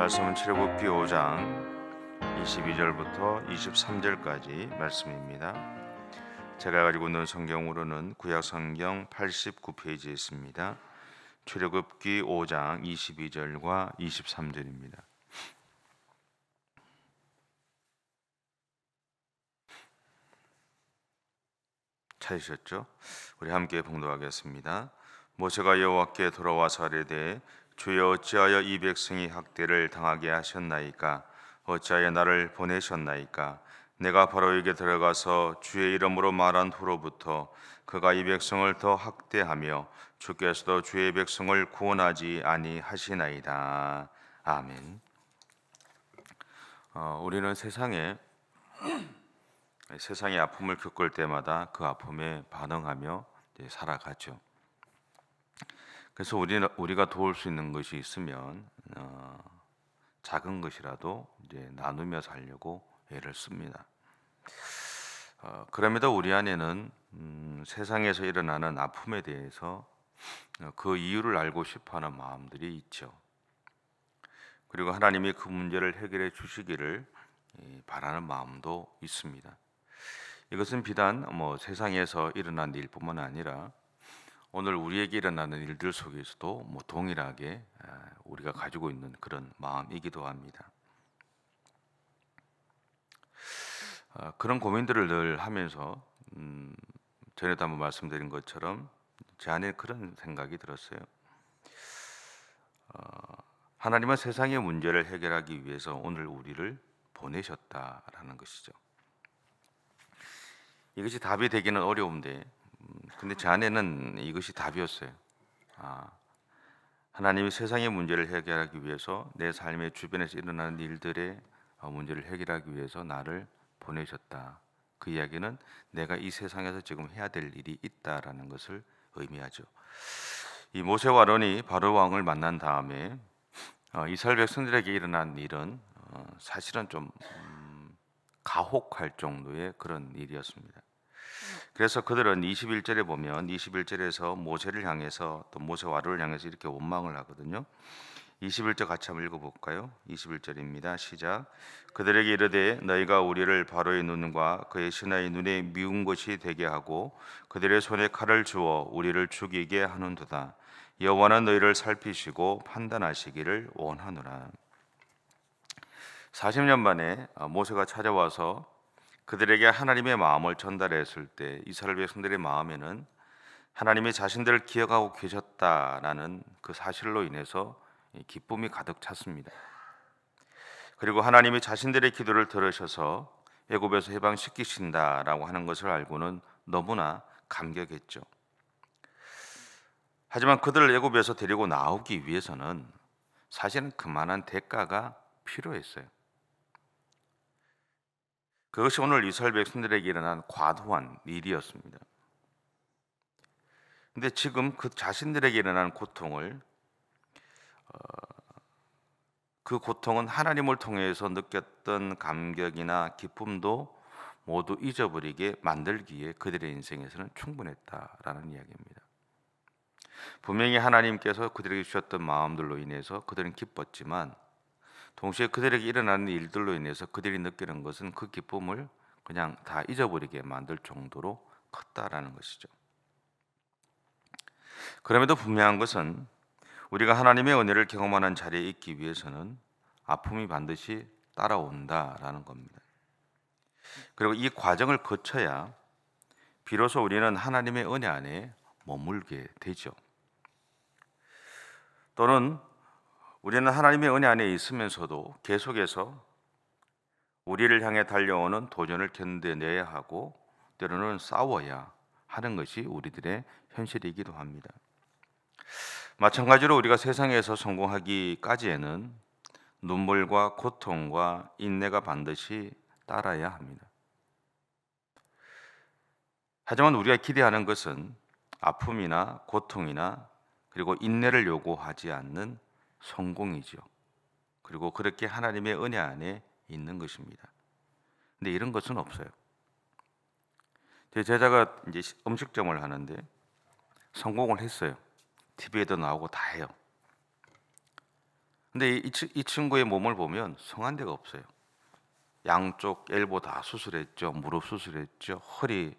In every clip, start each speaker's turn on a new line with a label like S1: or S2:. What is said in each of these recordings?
S1: 말씀은 출애굽기 5장 22절부터 23절까지 말씀입니다. 제가 가지고 있는 성경으로는 구약 성경 89페이지에 있습니다. 출애굽기 5장 22절과 23절입니다. 찾으셨죠? 우리 함께 봉독하겠습니다. 모세가 여호와께 돌아와서 아뢰되 주여 어찌하여 이 백성이 학대를 당하게 하셨나이까? 어찌하여 나를 보내셨나이까? 내가 바로에게 들어가서 주의 이름으로 말한 후로부터 그가 이 백성을 더 학대하며 주께서도 주의 백성을 구원하지 아니하시나이다. 아멘. 우리는 세상의 아픔을 겪을 때마다 그 아픔에 반응하며 살아가죠. 그래서 우리가 도울 수 있는 것이 있으면 작은 것이라도 이제 나누며 살려고 애를 씁니다. 그럼에도 우리 안에는 세상에서 일어나는 아픔에 대해서 그 이유를 알고 싶어하는 마음들이 있죠. 그리고 하나님이 그 문제를 해결해 주시기를 바라는 마음도 있습니다. 이것은 비단 세상에서 일어난 일뿐만 아니라 오늘 우리에게 일어나는 일들 속에서도 동일하게 우리가 가지고 있는 그런 마음이기도 합니다. 그런 고민들을 늘 하면서 전에도 한번 말씀드린 것처럼 제 안에 그런 생각이 들었어요. 하나님은 세상의 문제를 해결하기 위해서 오늘 우리를 보내셨다라는 것이죠. 이것이 답이 되기는 어려운데 근데 제 안에는 이것이 답이었어요. 하나님이 세상의 문제를 해결하기 위해서 내 삶의 주변에서 일어나는 일들의 문제를 해결하기 위해서 나를 보내셨다. 그 이야기는 내가 이 세상에서 지금 해야 될 일이 있다라는 것을 의미하죠. 이 모세와 아론이 바로 왕을 만난 다음에 이스라엘 백성들에게 일어난 일은 사실은 좀 가혹할 정도의 그런 일이었습니다. 그래서 그들은 21절에 보면 21절에서 모세를 향해서 또 모세와 아론을 향해서 이렇게 원망을 하거든요. 21절 같이 한번 읽어볼까요? 21절입니다. 시작. 그들에게 이르되 너희가 우리를 바로의 눈과 그의 신하의 눈에 미운 것이 되게 하고 그들의 손에 칼을 주어 우리를 죽이게 하는도다. 여호와는 너희를 살피시고 판단하시기를 원하노라. 40년 만에 모세가 찾아와서 그들에게 하나님의 마음을 전달했을 때 이스라엘 백성들의 마음에는 하나님이 자신들을 기억하고 계셨다라는 그 사실로 인해서 기쁨이 가득 찼습니다. 그리고 하나님이 자신들의 기도를 들으셔서 애굽에서 해방시키신다라고 하는 것을 알고는 너무나 감격했죠. 하지만 그들을 애굽에서 데리고 나오기 위해서는 사실은 그만한 대가가 필요했어요. 그것이 오늘 이스라엘 백성들에게 일어난 과도한 일이었습니다. 근데 지금 그 자신들에게 일어난 고통을 그 고통은 하나님을 통해서 느꼈던 감격이나 기쁨도 모두 잊어버리게 만들기에 그들의 인생에서는 충분했다라는 이야기입니다. 분명히 하나님께서 그들에게 주셨던 마음들로 인해서 그들은 기뻤지만 동시에 그들에게 일어나는 일들로 인해서 그들이 느끼는 것은 그 기쁨을 그냥 다 잊어버리게 만들 정도로 컸다라는 것이죠. 그럼에도 분명한 것은 우리가 하나님의 은혜를 경험하는 자리에 있기 위해서는 아픔이 반드시 따라온다라는 겁니다. 그리고 이 과정을 거쳐야 비로소 우리는 하나님의 은혜 안에 머물게 되죠. 또는 우리는 하나님의 은혜 안에 있으면서도 계속해서 우리를 향해 달려오는 도전을 견뎌내야 하고 때로는 싸워야 하는 것이 우리들의 현실이기도 합니다. 마찬가지로 우리가 세상에서 성공하기까지에는 눈물과 고통과 인내가 반드시 따라야 합니다. 하지만 우리가 기대하는 것은 아픔이나 고통이나 그리고 인내를 요구하지 않는 성공이죠. 그리고 그렇게 하나님의 은혜 안에 있는 것입니다. 근데 이런 것은 없어요. 제 제자가 이제 음식점을 하는데 성공을 했어요. TV에도 나오고 다 해요. 근데 이 친구의 몸을 보면 성한 데가 없어요. 양쪽 엘보 다 수술했죠. 무릎 수술했죠. 허리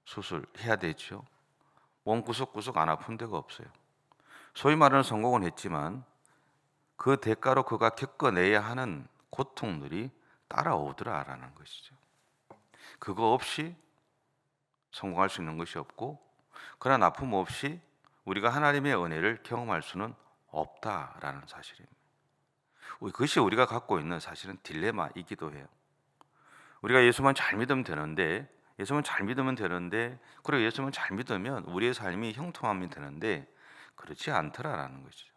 S1: 수술해야 되죠. 몸 구석구석 안 아픈 데가 없어요. 소위 말하는 성공은 했지만 그 대가로 그가 겪어내야 하는 고통들이 따라오더라라는 것이죠. 그거 없이 성공할 수 있는 것이 없고, 그런 아픔 없이 우리가 하나님의 은혜를 경험할 수는 없다라는 사실입니다. 그것이 우리가 갖고 있는 사실은 딜레마이기도 해요. 우리가 예수만 잘 믿으면 되는데, 그리고 예수만 잘 믿으면 우리의 삶이 형통하면 되는데 그렇지 않더라라는 것이죠.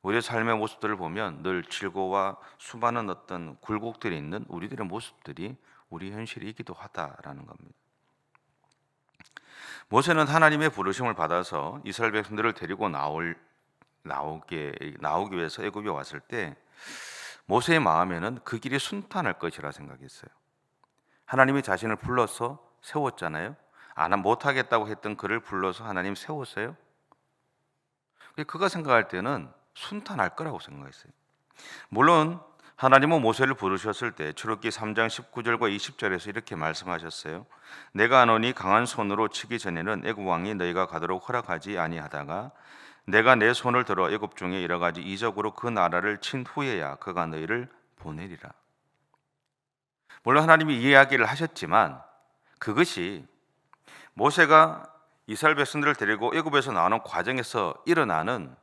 S1: 우리의 삶의 모습들을 보면 늘 질고와 수많은 어떤 굴곡들이 있는 우리들의 모습들이 우리 현실이기도 하다라는 겁니다. 모세는 하나님의 부르심을 받아서 이스라엘 백성들을 데리고 나오기 위해서 애굽에 왔을 때 모세의 마음에는 그 길이 순탄할 것이라 생각했어요. 하나님이 자신을 불러서 세웠잖아요. 못하겠다고 했던 그를 불러서 하나님 세웠어요. 그가 생각할 때는 순탄할 거라고 생각했어요. 물론 하나님은 모세를 부르셨을 때 출애굽기 3장 19절과 20절에서 이렇게 말씀하셨어요. 내가 하노니 강한 손으로 치기 전에는 애굽 왕이 너희가 가도록 허락하지 아니하다가 내가 내 손을 들어 애굽 중에 여러 가지 이적으로 그 나라를 친 후에야 그가 너희를 보내리라. 물론 하나님이 이 이야기를 하셨지만 그것이 모세가 이스라엘 백성들을 데리고 애굽에서 나오는 과정에서 일어나는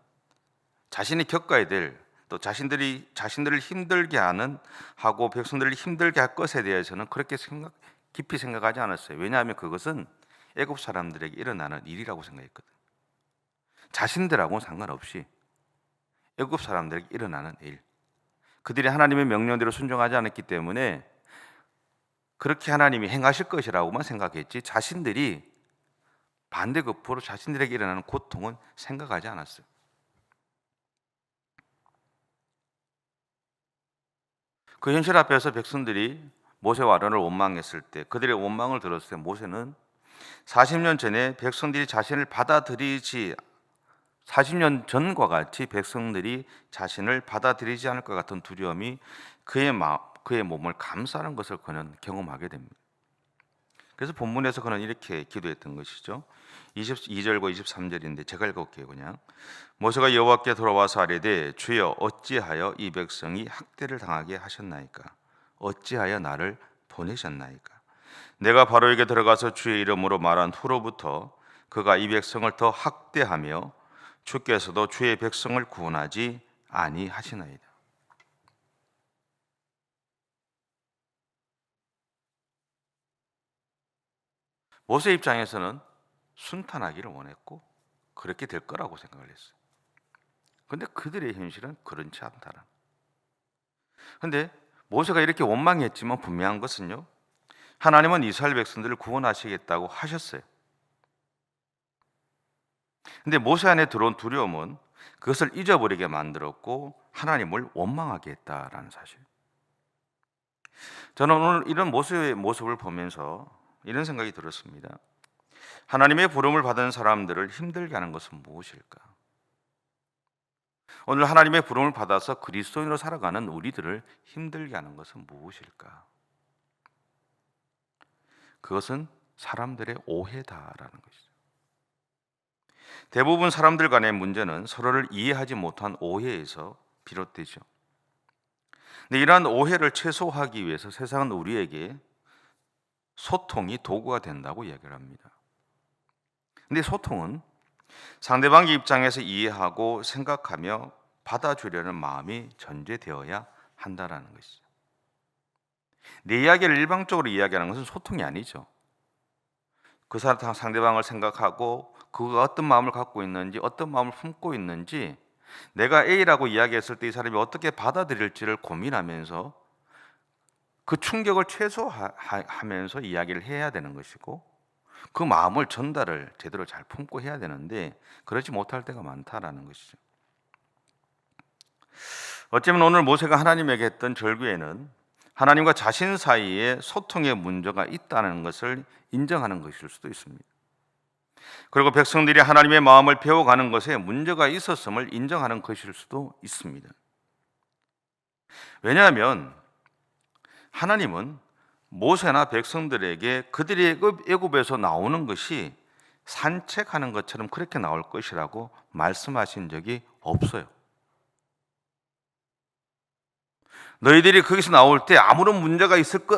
S1: 자신이 겪어야 될, 또 자신들을 힘들게 하고 백성들을 힘들게 할 것에 대해서는 그렇게 깊이 생각하지 않았어요. 왜냐하면 그것은 애굽 사람들에게 일어나는 일이라고 생각했거든요. 자신들하고는 상관없이 애굽 사람들에게 일어나는 일, 그들이 하나님의 명령대로 순종하지 않았기 때문에 그렇게 하나님이 행하실 것이라고만 생각했지 자신들이 반대급부로 자신들에게 일어나는 고통은 생각하지 않았어요. 그 현실 앞에서 백성들이 모세와 아론을 원망했을 때, 그들의 원망을 들었을 때 모세는 40년 전에 백성들이 자신을 받아들이지 40년 전과 같이 백성들이 자신을 받아들이지 않을 것 같은 두려움이 그의 몸을 감싸는 것을 그는 경험하게 됩니다. 그래서 본문에서 그는 이렇게 기도했던 것이죠. 22절과 23절인데 제가 읽어볼게요. 그냥 모세가 여호와께 돌아와서 아뢰되 주여 어찌하여 이 백성이 학대를 당하게 하셨나이까? 어찌하여 나를 보내셨나이까? 내가 바로에게 들어가서 주의 이름으로 말한 후로부터 그가 이 백성을 더 학대하며 주께서도 주의 백성을 구원하지 아니하시나이다. 모세 입장에서는 순탄하기를 원했고 그렇게 될 거라고 생각을 했어요. 근데 그들의 현실은 그렇지 않다라. 근데 모세가 이렇게 원망했지만 분명한 것은요, 하나님은 이스라엘 백성들을 구원하시겠다고 하셨어요. 근데 모세 안에 들어온 두려움은 그것을 잊어버리게 만들었고 하나님을 원망하게 했다라는 사실. 저는 오늘 이런 모세의 모습을 보면서 이런 생각이 들었습니다. 하나님의 부름을 받은 사람들을 힘들게 하는 것은 무엇일까? 오늘 하나님의 부름을 받아서 그리스도인으로 살아가는 우리들을 힘들게 하는 것은 무엇일까? 그것은 사람들의 오해다라는 것이죠. 대부분 사람들 간의 문제는 서로를 이해하지 못한 오해에서 비롯되죠. 근데 이러한 오해를 최소화하기 위해서 세상은 우리에게 소통이 도구가 된다고 이야기를 합니다. 근데 소통은 상대방의 입장에서 이해하고 생각하며 받아주려는 마음이 전제되어야 한다는 것이죠. 내 이야기를 일방적으로 이야기하는 것은 소통이 아니죠. 그 상대방을 생각하고 그가 어떤 마음을 갖고 있는지, 어떤 마음을 품고 있는지, 내가 A라고 이야기했을 때 이 사람이 어떻게 받아들일지를 고민하면서 그 충격을 최소화하면서 이야기를 해야 되는 것이고, 그 마음을 전달을 제대로 잘 품고 해야 되는데 그렇지 못할 때가 많다라는 것이죠. 어쩌면 오늘 모세가 하나님에게 했던 절규에는 하나님과 자신 사이에 소통의 문제가 있다는 것을 인정하는 것일 수도 있습니다. 그리고 백성들이 하나님의 마음을 배워가는 것에 문제가 있었음을 인정하는 것일 수도 있습니다. 왜냐하면 하나님은 모세나 백성들에게 그들이 애굽에서 나오는 것이 산책하는 것처럼 그렇게 나올 것이라고 말씀하신 적이 없어요. 너희들이 거기서 나올 때 아무런 문제가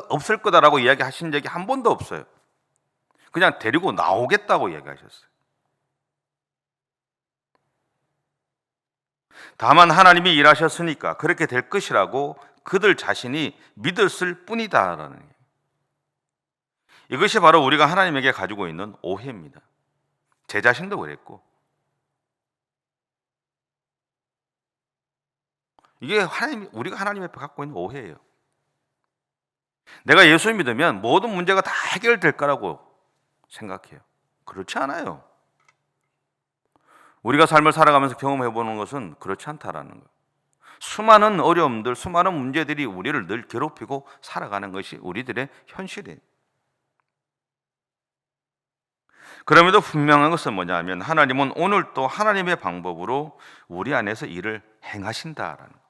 S1: 없을 거다라고 이야기하신 적이 한 번도 없어요. 그냥 데리고 나오겠다고 이야기하셨어요. 다만 하나님이 일하셨으니까 그렇게 될 것이라고 그들 자신이 믿었을 뿐이다라는 거예요. 이것이 바로 우리가 하나님에게 가지고 있는 오해입니다. 제 자신도 그랬고, 이게 우리가 하나님 앞에 갖고 있는 오해예요. 내가 예수 믿으면 모든 문제가 다 해결될 거라고 생각해요. 그렇지 않아요. 우리가 삶을 살아가면서 경험해 보는 것은 그렇지 않다라는 거예요. 수많은 어려움들, 수많은 문제들이 우리를 늘 괴롭히고 살아가는 것이 우리들의 현실이에요. 그럼에도 분명한 것은 뭐냐면 하나님은 오늘 또 하나님의 방법으로 우리 안에서 일을 행하신다라는 거예요.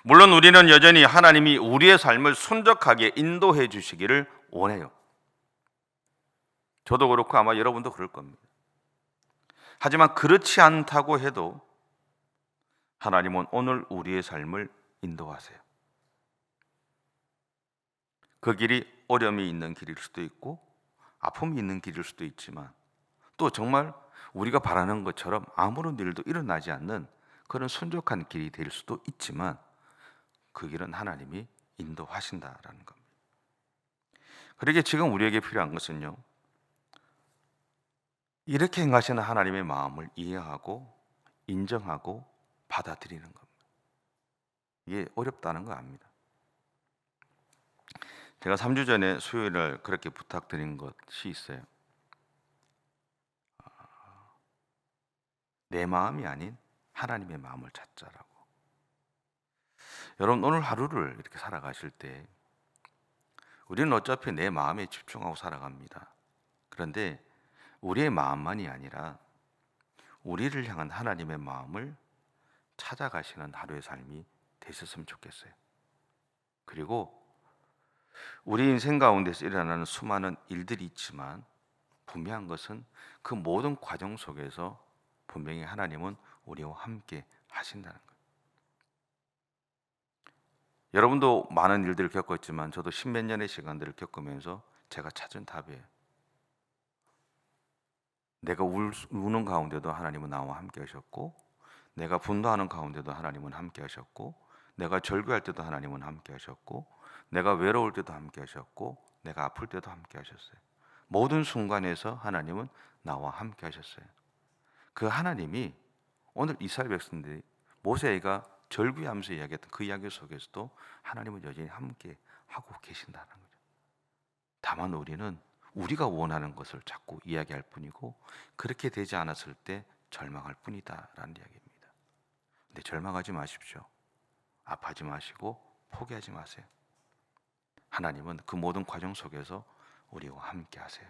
S1: 물론 우리는 여전히 하나님이 우리의 삶을 순적하게 인도해 주시기를 원해요. 저도 그렇고 아마 여러분도 그럴 겁니다. 하지만 그렇지 않다고 해도 하나님은 오늘 우리의 삶을 인도하세요. 그 길이 어려움이 있는 길일 수도 있고 아픔이 있는 길일 수도 있지만 또 정말 우리가 바라는 것처럼 아무런 일도 일어나지 않는 그런 순적한 길이 될 수도 있지만 그 길은 하나님이 인도하신다라는 겁니다. 그러기에 지금 우리에게 필요한 것은요, 이렇게 행하시는 하나님의 마음을 이해하고 인정하고 받아들이는 겁니다. 이게 어렵다는 거 압니다. 제가 3주 전에 수요일을 그렇게 부탁드린 것이 있어요. 내 마음이 아닌 하나님의 마음을 찾자라고. 여러분, 오늘 하루를 이렇게 살아가실 때 우리는 어차피 내 마음에 집중하고 살아갑니다. 그런데 우리의 마음만이 아니라 우리를 향한 하나님의 마음을 찾아가시는 하루의 삶이 되셨으면 좋겠어요. 그리고 우리 인생 가운데서 일어나는 수많은 일들이 있지만 분명한 것은 그 모든 과정 속에서 분명히 하나님은 우리와 함께 하신다는 거예요. 여러분도 많은 일들을 겪었지만 저도 십몇 년의 시간들을 겪으면서 제가 찾은 답이에요. 내가 우는 가운데도 하나님은 나와 함께 하셨고, 내가 분노하는 가운데도 하나님은 함께 하셨고, 내가 절규할 때도 하나님은 함께 하셨고, 내가 외로울 때도 함께 하셨고, 내가 아플 때도 함께 하셨어요. 모든 순간에서 하나님은 나와 함께 하셨어요. 그 하나님이 오늘 이스라엘 백성들이 모세가 절규하면서 이야기했던 그 이야기 속에서도 하나님은 여전히 함께 하고 계신다는 거죠. 다만 우리는 우리가 원하는 것을 자꾸 이야기할 뿐이고 그렇게 되지 않았을 때 절망할 뿐이다라는 이야기입니다. 근데 절망하지 마십시오. 아파하지 마시고 포기하지 마세요. 하나님은 그 모든 과정 속에서 우리와 함께 하세요.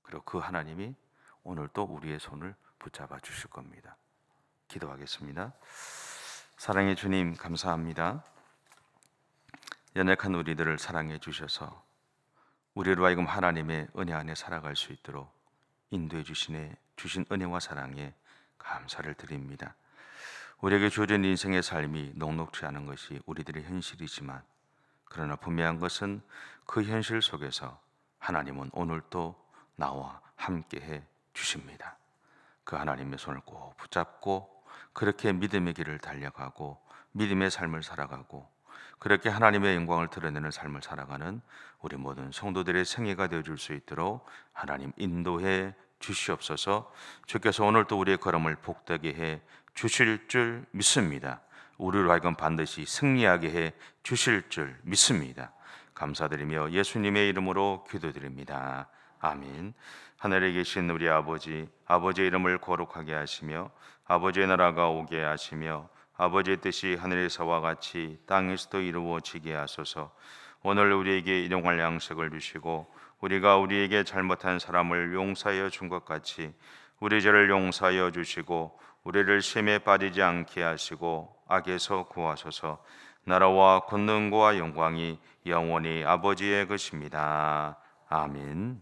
S1: 그리고 그 하나님이 오늘 또 우리의 손을 붙잡아 주실 겁니다. 기도하겠습니다. 사랑의 주님, 감사합니다. 연약한 우리들을 사랑해 주셔서 우리로 하여금 하나님의 은혜 안에 살아갈 수 있도록 인도해 주신 은혜와 사랑에 감사를 드립니다. 우리에게 주어진 인생의 삶이 녹록지 않은 것이 우리들의 현실이지만 그러나 분명한 것은 그 현실 속에서 하나님은 오늘도 나와 함께해 주십니다. 그 하나님의 손을 꼭 붙잡고 그렇게 믿음의 길을 달려가고 믿음의 삶을 살아가고 그렇게 하나님의 영광을 드러내는 삶을 살아가는 우리 모든 성도들의 생애가 되어줄 수 있도록 하나님 인도해 주시옵소서. 주께서 오늘도 우리의 걸음을 복되게 해 주실 줄 믿습니다. 우리로 하여금 반드시 승리하게 해 주실 줄 믿습니다. 감사드리며 예수님의 이름으로 기도드립니다. 아멘. 하늘에 계신 우리 아버지, 아버지의 이름을 거룩하게 하시며 아버지의 나라가 오게 하시며 아버지의 뜻이 하늘에서와 같이 땅에서도 이루어지게 하소서. 오늘 우리에게 일용할 양식을 주시고 우리가 우리에게 잘못한 사람을 용서하여 준 것 같이 우리 죄를 용서하여 주시고 우리를 시험에 빠지지 않게 하시고 악에서 구하소서. 나라와 권능과 영광이 영원히 아버지의 것입니다. 아멘.